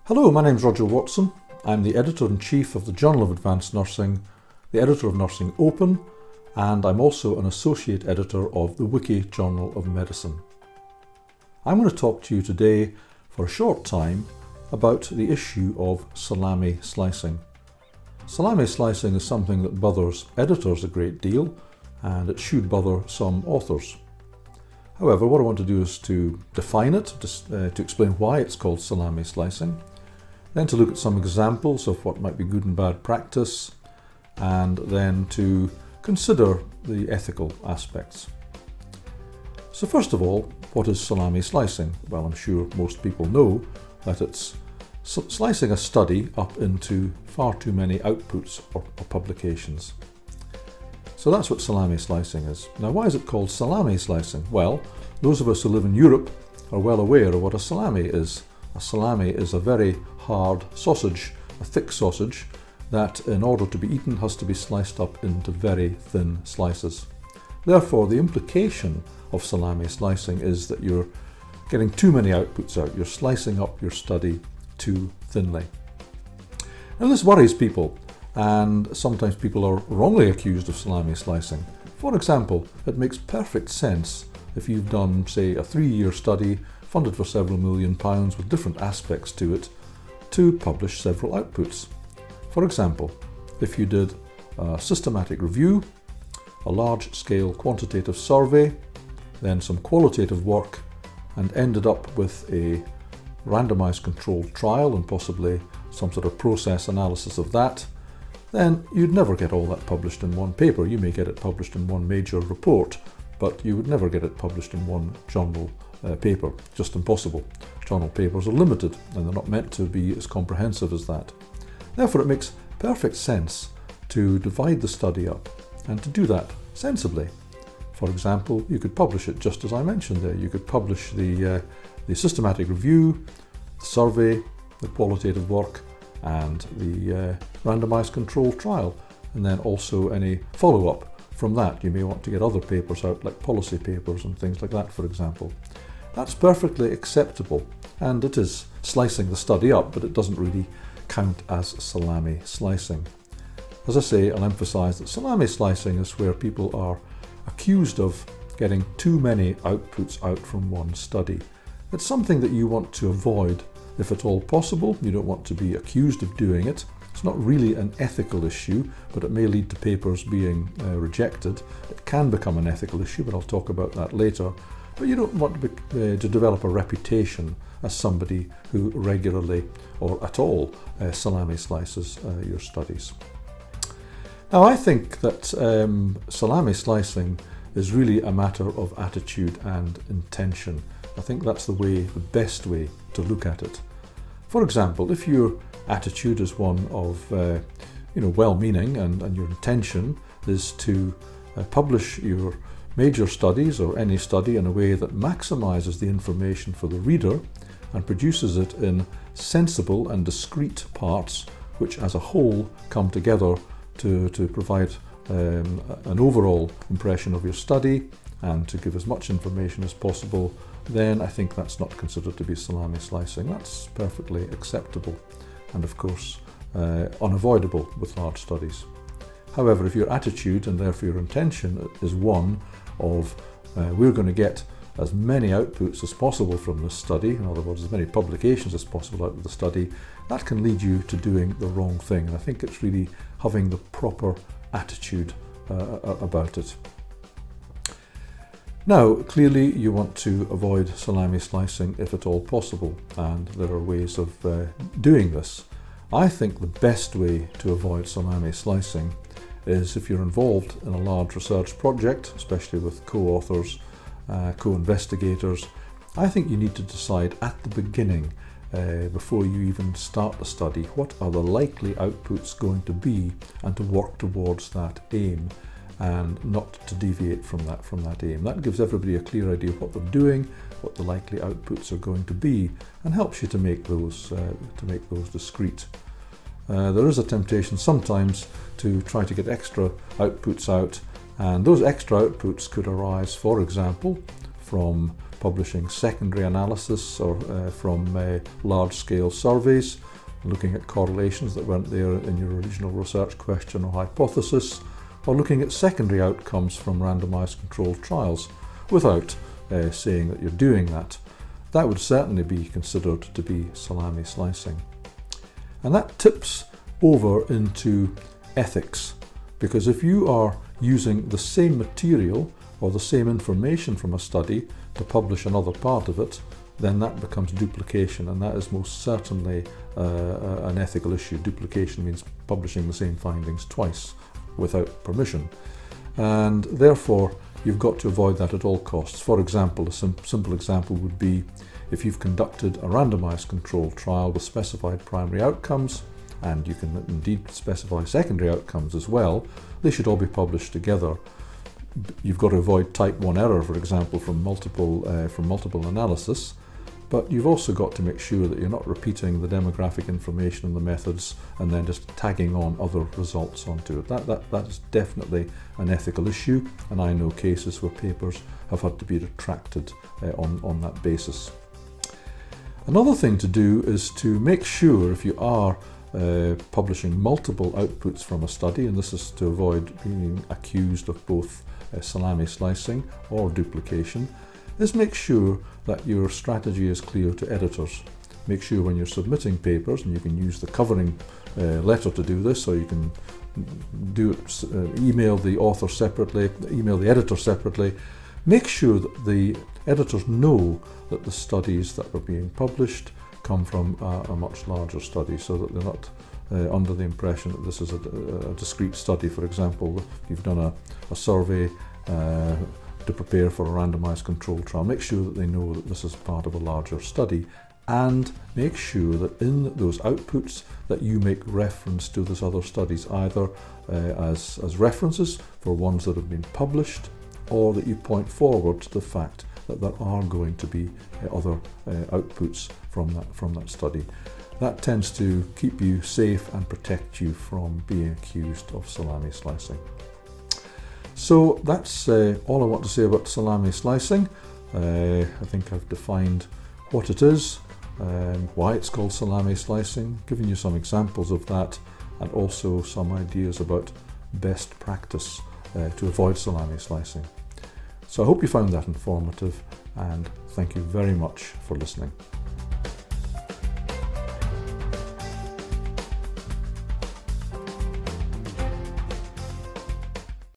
Hello, my name is Roger Watson. I'm the Editor-in-Chief of the Journal of Advanced Nursing, the editor of Nursing Open, and I'm also an Associate Editor of the Wiki Journal of Medicine. I'm going to talk to you today for a short time about the issue of salami slicing. Salami slicing is something that bothers editors a great deal, and it should bother some authors. However, what I want to do is to define it, to explain why it's called salami slicing, then to look at some examples of what might be good and bad practice, and then to consider the ethical aspects. So first of all, what is salami slicing? Well, I'm sure most people know that it's slicing a study up into far too many outputs or publications. So that's what salami slicing is. Now, why is it called salami slicing? Well, those of us who live in Europe are well aware of what a salami is. A salami is a very hard sausage, a thick sausage, that in order to be eaten has to be sliced up into very thin slices. Therefore, the implication of salami slicing is that you're getting too many outputs out. You're slicing up your study too thinly. Now, this worries people, and sometimes people are wrongly accused of salami slicing. For example, it makes perfect sense if you've done, say, a 3-year study funded for several £1,000,000 with different aspects to it, to publish several outputs. For example, if you did a systematic review, a large-scale quantitative survey, then some qualitative work, and ended up with a randomized controlled trial and possibly some sort of process analysis of that, then you'd never get all that published in one paper. You may get it published in one major report, but you would never get it published in one journal paper. Just impossible. Journal papers are limited and they're not meant to be as comprehensive as that. Therefore, it makes perfect sense to divide the study up and to do that sensibly. For example, you could publish it just as I mentioned there. You could publish the systematic review, the survey, the qualitative work, and the randomized controlled trial, and then also any follow-up from that. You may want to get other papers out, like policy papers and things like that, for example. That's perfectly acceptable, and it is slicing the study up, but it doesn't really count as salami slicing. As I say, I'll emphasize that salami slicing is where people are accused of getting too many outputs out from one study. It's something that you want to avoid if at all possible. You don't want to be accused of doing it. It's not really an ethical issue, but it may lead to papers being rejected. It can become an ethical issue, but I'll talk about that later. But you don't want to develop a reputation as somebody who regularly or at all salami slices your studies. Now, I think that salami slicing is really a matter of attitude and intention. I think that's the best way to look at it. For example, if your attitude is one of well-meaning and your intention is to publish your major studies or any study in a way that maximizes the information for the reader and produces it in sensible and discrete parts which as a whole come together to provide an overall impression of your study and to give as much information as possible, then I think that's not considered to be salami slicing. That's perfectly acceptable and of course unavoidable with large studies. However, if your attitude and therefore your intention is one of we're going to get as many outputs as possible from this study, in other words, as many publications as possible out of the study, that can lead you to doing the wrong thing. And I think it's really having the proper attitude about it. Now, clearly you want to avoid salami slicing if at all possible, and there are ways of doing this. I think the best way to avoid salami slicing is if you're involved in a large research project, especially with co-authors, co-investigators. I think you need to decide at the beginning, before you even start the study, what are the likely outputs going to be, and to work towards that aim and not to deviate from that aim. That gives everybody a clear idea of what they're doing, what the likely outputs are going to be, and helps you to make those discrete. There is a temptation sometimes to try to get extra outputs out, and those extra outputs could arise, for example, from publishing secondary analysis or from large-scale surveys, looking at correlations that weren't there in your original research question or hypothesis, or looking at secondary outcomes from randomized controlled trials without saying that you're doing that. That would certainly be considered to be salami slicing. And that tips over into ethics, because if you are using the same material or the same information from a study to publish another part of it, then that becomes duplication, and that is most certainly an ethical issue. Duplication means publishing the same findings twice without permission, and therefore you've got to avoid that at all costs. For example, a simple example would be if you've conducted a randomized controlled trial with specified primary outcomes, and you can indeed specify secondary outcomes as well, they should all be published together. You've got to avoid type 1 error, for example, from multiple analysis, but you've also got to make sure that you're not repeating the demographic information and the methods and then just tagging on other results onto it. That is definitely an ethical issue, and I know cases where papers have had to be retracted on that basis. Another thing to do is to make sure, if you are publishing multiple outputs from a study, and this is to avoid being accused of both salami slicing or duplication, is make sure that your strategy is clear to editors. Make sure when you're submitting papers, and you can use the covering letter to do this, or you can do it, email the author separately, email the editor separately. Make sure that the editors know that the studies that are being published come from a much larger study, so that they're not under the impression that this is a discrete study. For example, if you've done a survey to prepare for a randomized controlled trial, make sure that they know that this is part of a larger study, and make sure that in those outputs that you make reference to those other studies, either as references for ones that have been published, or that you point forward to the fact that there are going to be other outputs from that study. That tends to keep you safe and protect you from being accused of salami slicing. So that's all I want to say about salami slicing. I think I've defined what it is, why it's called salami slicing, given you some examples of that, and also some ideas about best practice to avoid salami slicing. So I hope you found that informative, and thank you very much for listening.